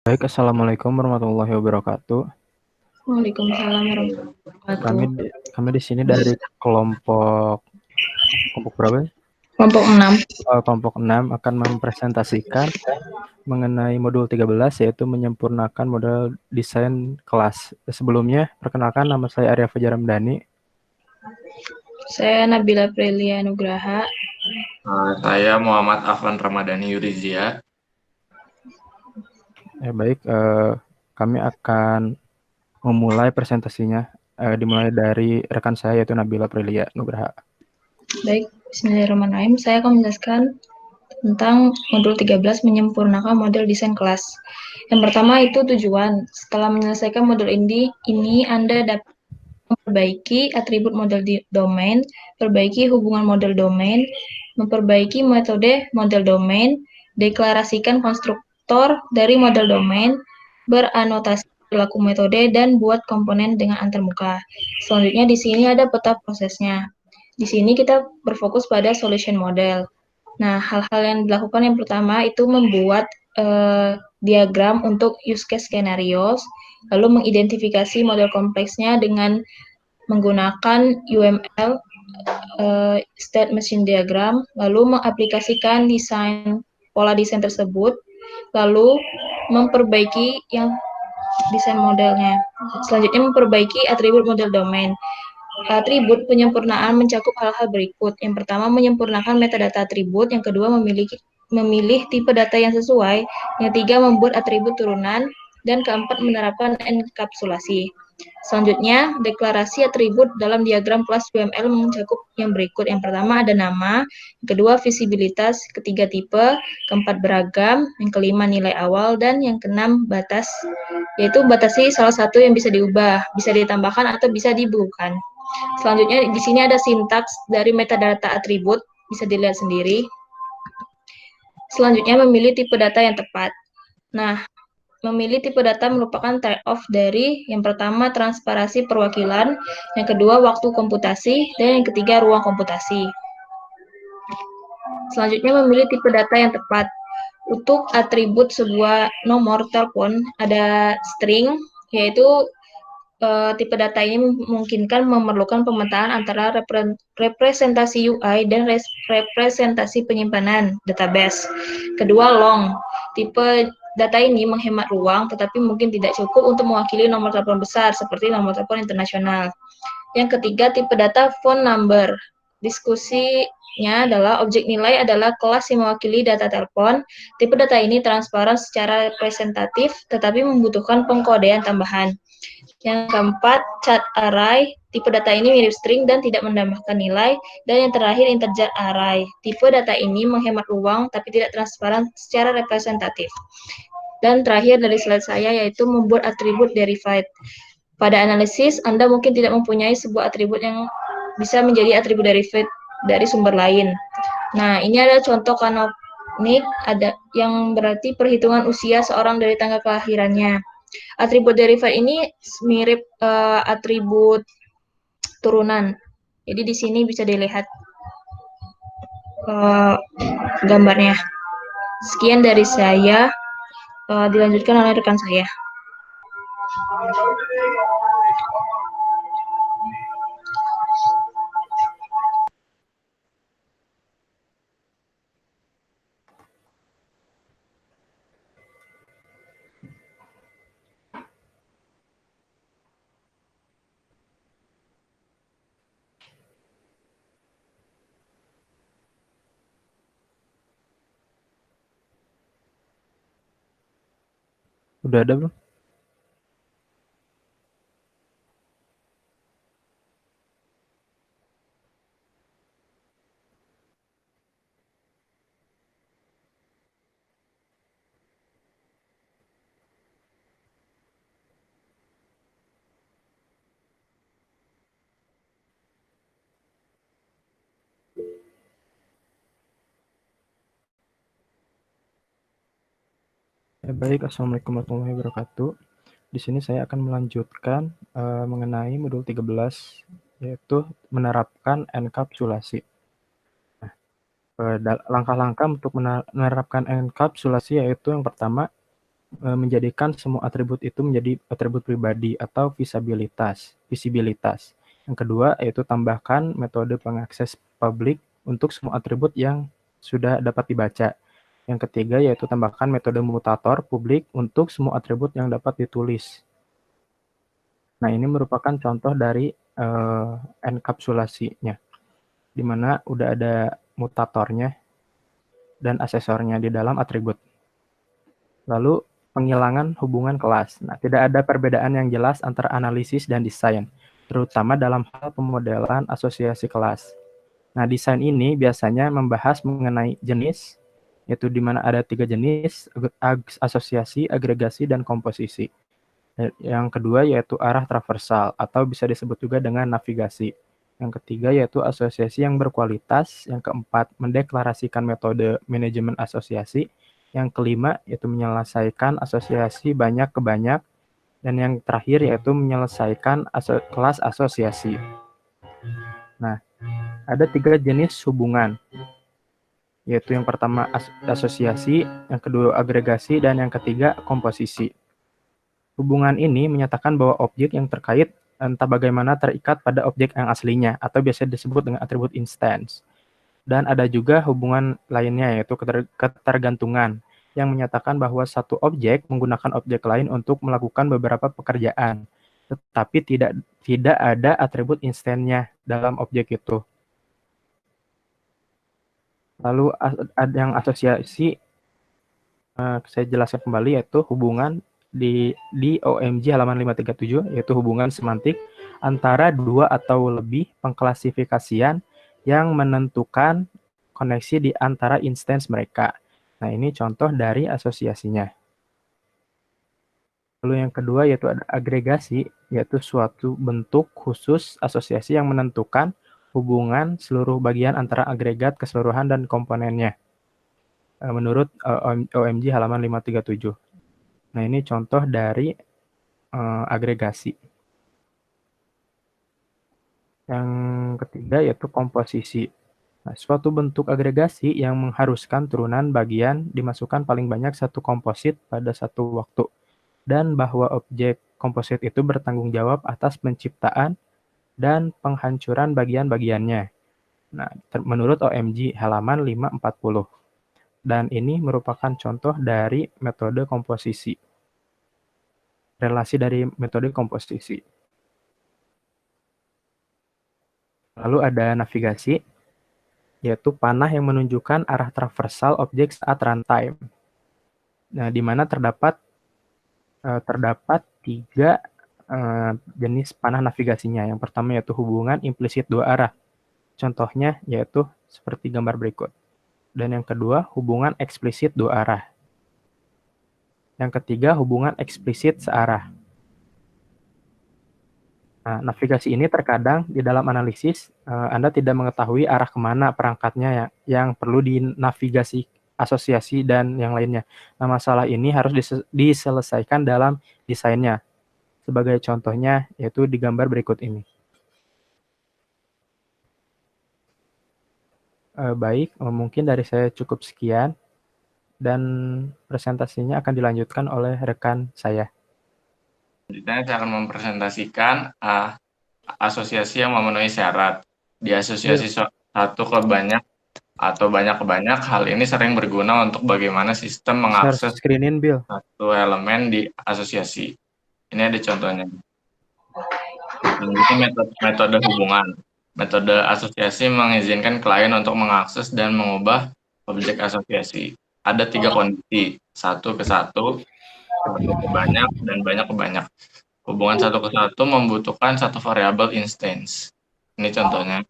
Baik, assalamualaikum warahmatullahi wabarakatuh. Waalaikumsalam warahmatullahi Kami wabarakatuh. di, kami di sini dari kelompok kelompok berapa? Kelompok 6. Kelompok 6 akan mempresentasikan mengenai modul 13 yaitu menyempurnakan model desain kelas. Sebelumnya, perkenalkan nama saya Arya Fajar Ramdhani. Saya Nabila Prelia Nugraha. Saya Muhammad Afan Ramadhani Yurizia. Baik, kami akan memulai presentasinya. Dimulai dari rekan saya yaitu Nabila Prelia Nugraha. Baik, bismillahirrahmanirrahim. Saya akan menjelaskan tentang modul 13 menyempurnakan model desain kelas. Yang pertama itu tujuan. Setelah menyelesaikan modul ini Anda dapat memperbaiki atribut model domain, perbaiki hubungan model domain, memperbaiki metode model domain, deklarasikan konstruktor dari model domain, beranotasi perilaku metode, dan buat komponen dengan antarmuka. Selanjutnya di sini ada peta prosesnya. Di sini kita berfokus pada solution model. Nah, hal-hal yang dilakukan yang pertama itu membuat diagram untuk use case scenarios, lalu mengidentifikasi model kompleksnya dengan menggunakan UML, state machine diagram, lalu mengaplikasikan pola desain tersebut, lalu memperbaiki yang desain modelnya. Selanjutnya memperbaiki atribut model domain. Atribut penyempurnaan mencakup hal-hal berikut. Yang pertama, menyempurnakan metadata atribut. Yang kedua, memilih tipe data yang sesuai. Yang ketiga, membuat atribut turunan. Dan keempat, menerapkan enkapsulasi. Selanjutnya, deklarasi atribut dalam diagram kelas UML mencakup yang berikut. Yang pertama ada nama, yang kedua visibilitas, ketiga tipe, keempat beragam, yang kelima nilai awal, dan yang keenam batas, yaitu batasi salah satu yang bisa diubah, bisa ditambahkan atau bisa dibukukan. Selanjutnya di sini ada sintaks dari metadata atribut, bisa dilihat sendiri. Selanjutnya memilih tipe data yang tepat. Nah, memilih tipe data merupakan trade-off dari yang pertama transparansi perwakilan, yang kedua waktu komputasi, dan yang ketiga ruang komputasi. Selanjutnya memilih tipe data yang tepat. Untuk atribut sebuah nomor telepon ada string, yaitu tipe data ini memungkinkan memerlukan pemetaan antara representasi UI dan representasi penyimpanan database. Kedua, long. Tipe data ini menghemat ruang, tetapi mungkin tidak cukup untuk mewakili nomor telepon besar, seperti nomor telepon internasional. Yang ketiga, tipe data phone number. Diskusinya adalah objek nilai adalah kelas yang mewakili data telepon. Tipe data ini transparan secara representatif, tetapi membutuhkan pengkodean tambahan. Yang keempat, chart array. Tipe data ini mirip string dan tidak menambahkan nilai. Dan yang terakhir, integer array. Tipe data ini menghemat ruang, tapi tidak transparan secara representatif. Dan terakhir dari slide saya, yaitu membuat atribut derived. Pada analisis, Anda mungkin tidak mempunyai sebuah atribut yang bisa menjadi atribut derived dari sumber lain. Nah, ini ada contoh kanonik, ada yang berarti perhitungan usia seorang dari tanggal kelahirannya. Atribut derived ini mirip atribut turunan. Jadi di sini bisa dilihat gambarnya. Sekian dari saya, dilanjutkan oleh rekan saya. Udah ada belum? Baik, assalamualaikum warahmatullahi wabarakatuh. Di sini saya akan melanjutkan mengenai modul 13, yaitu menerapkan enkapsulasi. Langkah-langkah untuk menerapkan enkapsulasi yaitu yang pertama, menjadikan semua atribut itu menjadi atribut pribadi atau visibilitas. Yang kedua yaitu tambahkan metode pengakses publik untuk semua atribut yang sudah dapat dibaca. Yang ketiga yaitu tambahkan metode mutator publik untuk semua atribut yang dapat ditulis. Nah, ini merupakan contoh dari enkapsulasinya, di mana udah ada mutatornya dan asesornya di dalam atribut. Lalu penghilangan hubungan kelas. Nah, tidak ada perbedaan yang jelas antara analisis dan desain, terutama dalam hal pemodelan asosiasi kelas. Nah, desain ini biasanya membahas mengenai jenis, yaitu di mana ada 3 jenis, asosiasi, agregasi, dan komposisi. Yang kedua yaitu arah traversal, atau bisa disebut juga dengan navigasi. Yang ketiga yaitu asosiasi yang berkualitas. Yang keempat, mendeklarasikan metode manajemen asosiasi. Yang kelima yaitu menyelesaikan asosiasi banyak ke banyak. Dan yang terakhir yaitu menyelesaikan kelas asosiasi. Nah, ada 3 jenis hubungan, yaitu yang pertama asosiasi, yang kedua agregasi, dan yang ketiga komposisi. Hubungan ini menyatakan bahwa objek yang terkait entah bagaimana terikat pada objek yang aslinya, atau biasa disebut dengan atribut instance. Dan ada juga hubungan lainnya, yaitu ketergantungan, yang menyatakan bahwa satu objek menggunakan objek lain untuk melakukan beberapa pekerjaan, tetapi tidak ada atribut instannya dalam objek itu. Lalu ada yang asosiasi, saya jelaskan kembali, yaitu hubungan di OMJ halaman 537, yaitu hubungan semantik antara dua atau lebih pengklasifikasian yang menentukan koneksi di antara instance mereka. Nah, ini contoh dari asosiasinya. Lalu yang kedua yaitu ada agregasi, yaitu suatu bentuk khusus asosiasi yang menentukan hubungan seluruh bagian antara agregat keseluruhan dan komponennya. Menurut OMJ halaman 537. Nah, ini contoh dari agregasi. Yang ketiga yaitu komposisi. Nah, suatu bentuk agregasi yang mengharuskan turunan bagian dimasukkan paling banyak satu komposit pada satu waktu, dan bahwa objek komposit itu bertanggung jawab atas penciptaan dan penghancuran bagian-bagiannya. Nah, menurut OMG halaman 540. Dan ini merupakan contoh dari metode komposisi. Relasi dari metode komposisi. Lalu ada navigasi, yaitu panah yang menunjukkan arah traversal objek saat runtime. Nah, di mana terdapat 3 jenis panah navigasinya. Yang pertama yaitu hubungan implisit dua arah. Contohnya yaitu seperti gambar berikut. Dan yang kedua, hubungan eksplisit dua arah. Yang ketiga, hubungan eksplisit searah. Nah, navigasi ini terkadang di dalam analisis Anda tidak mengetahui arah kemana perangkatnya yang perlu dinavigasi, asosiasi, dan yang lainnya. Nah, masalah ini harus diselesaikan dalam desainnya. Sebagai contohnya yaitu di gambar berikut ini. Baik, mungkin dari saya cukup sekian, dan presentasinya akan dilanjutkan oleh rekan saya. Selanjutnya saya akan mempresentasikan asosiasi yang memenuhi syarat. Di asosiasi satu ke banyak atau banyak ke banyak, hal ini sering berguna untuk bagaimana sistem mengakses Screenin, Bill. satu elemen di asosiasi. Ini ada contohnya. Selanjutnya metode hubungan. Metode asosiasi mengizinkan klien untuk mengakses dan mengubah objek asosiasi. Ada 3 kondisi, 1 ke 1, satu ke banyak, dan banyak ke banyak. Hubungan 1 ke 1 membutuhkan satu variabel instance. Ini contohnya.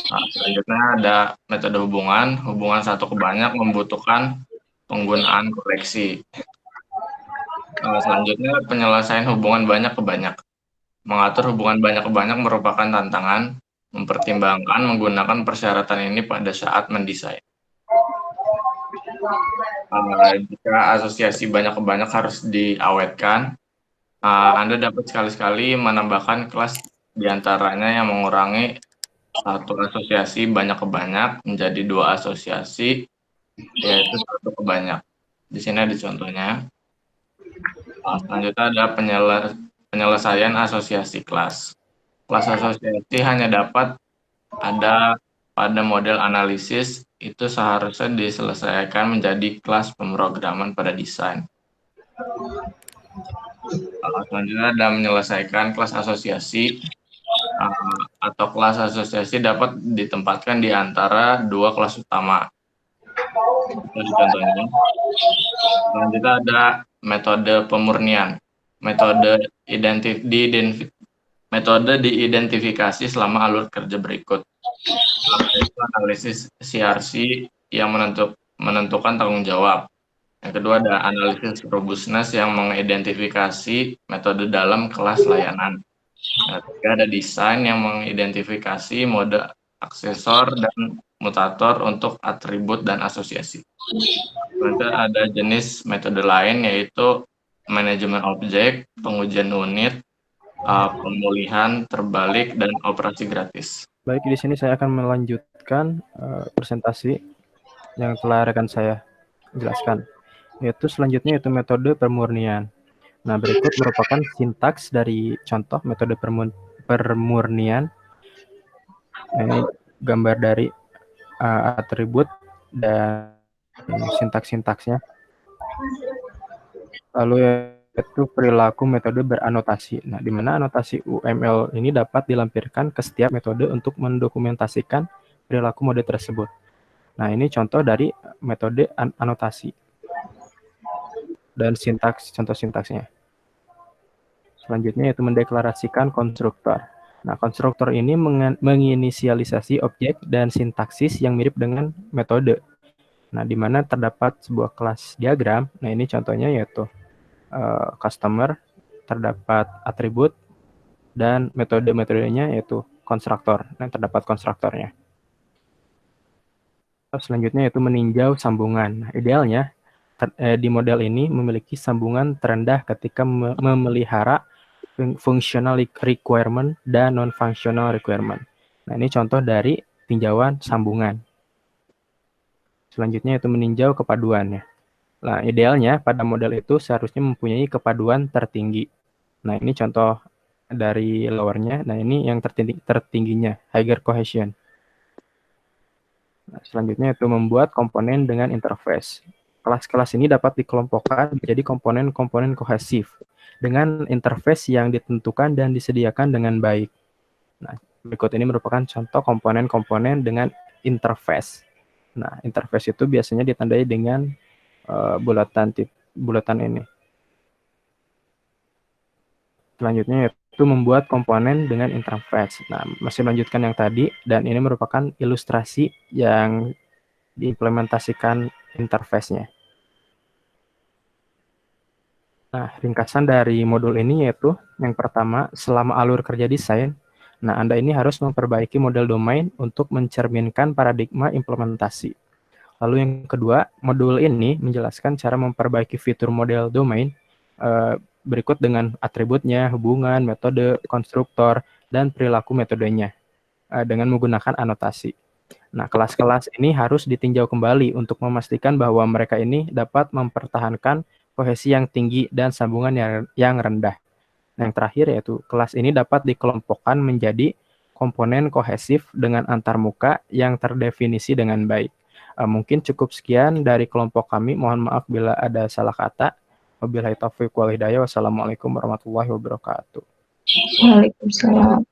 Nah, selanjutnya ada metode hubungan. Hubungan 1 ke banyak membutuhkan penggunaan koleksi. Selanjutnya penyelesaian hubungan banyak ke banyak. Mengatur hubungan banyak ke banyak merupakan tantangan, mempertimbangkan menggunakan persyaratan ini pada saat mendesain. Jika asosiasi banyak ke banyak harus diawetkan, Anda dapat sekali-sekali menambahkan kelas diantaranya yang mengurangi satu asosiasi banyak ke banyak menjadi 2 asosiasi, yaitu 1 ke banyak. Di sini ada contohnya. Selanjutnya ada penyelesaian asosiasi kelas. Kelas asosiasi hanya dapat ada pada model analisis, itu seharusnya diselesaikan menjadi kelas pemrograman pada desain. Selanjutnya ada menyelesaikan kelas asosiasi, atau kelas asosiasi dapat ditempatkan di antara dua kelas utama. Itu contohnya. Selanjutnya ada metode pemurnian. Metode diidentifikasi selama alur kerja berikut. Itu analisis CRC yang menentukan tanggung jawab. Yang kedua ada analisis robustness yang mengidentifikasi metode dalam kelas layanan. Yang ketiga ada desain yang mengidentifikasi mode aksesor dan mutator untuk atribut dan asosiasi. Kemudian ada jenis metode lain yaitu manajemen objek, pengujian unit, pemulihan terbalik, dan operasi gratis. Baik, di sini saya akan melanjutkan presentasi yang telah rekan saya jelaskan. Yaitu selanjutnya yaitu metode pemurnian. Nah, berikut merupakan sintaks dari contoh metode pemurnian. Nah, ini gambar dari atribut dan sintaks-sintaksnya. Lalu yaitu perilaku metode beranotasi. Nah, di mana anotasi UML ini dapat dilampirkan ke setiap metode untuk mendokumentasikan perilaku mode tersebut. Nah, ini contoh dari metode anotasi dan sintaks, contoh sintaksnya. Selanjutnya yaitu mendeklarasikan konstruktor. Nah, konstruktor ini menginisialisasi objek dan sintaksis yang mirip dengan metode. Nah, di mana terdapat sebuah kelas diagram. Nah, ini contohnya yaitu customer, terdapat atribut, dan metode-metodenya yaitu konstruktor. Nah, terdapat konstruktornya. Selanjutnya yaitu meninjau sambungan. Nah, idealnya di model ini memiliki sambungan terendah ketika memelihara functional requirement dan non-functional requirement. Nah, ini contoh dari tinjauan sambungan. Selanjutnya yaitu meninjau kepaduannya. Nah, idealnya pada model itu seharusnya mempunyai kepaduan tertinggi. Nah, ini contoh dari lowernya. Nah, ini yang tertingginya, higher cohesion. Nah, selanjutnya itu membuat komponen dengan interface. Kelas-kelas ini dapat dikelompokkan menjadi komponen-komponen kohesif dengan interface yang ditentukan dan disediakan dengan baik. Nah, berikut ini merupakan contoh komponen-komponen dengan interface. Nah, interface itu biasanya ditandai dengan bulatan ini. Selanjutnya yaitu membuat komponen dengan interface. Nah, masih melanjutkan yang tadi, dan ini merupakan ilustrasi yang diimplementasikan interface-nya. Nah, ringkasan dari modul ini yaitu yang pertama, selama alur kerja desain, nah Anda ini harus memperbaiki model domain untuk mencerminkan paradigma implementasi. Lalu yang kedua, modul ini menjelaskan cara memperbaiki fitur model domain berikut dengan atributnya, hubungan, metode, konstruktor, dan perilaku metodenya dengan menggunakan anotasi. Nah, kelas-kelas ini harus ditinjau kembali untuk memastikan bahwa mereka ini dapat mempertahankan kohesi yang tinggi dan sambungan yang rendah. Nah, yang terakhir yaitu kelas ini dapat dikelompokkan menjadi komponen kohesif dengan antarmuka yang terdefinisi dengan baik. Mungkin cukup sekian dari kelompok kami. Mohon maaf bila ada salah kata. Wabillahi taufiq wal hidayah. Wassalamualaikum warahmatullahi wabarakatuh. Waalaikumsalam.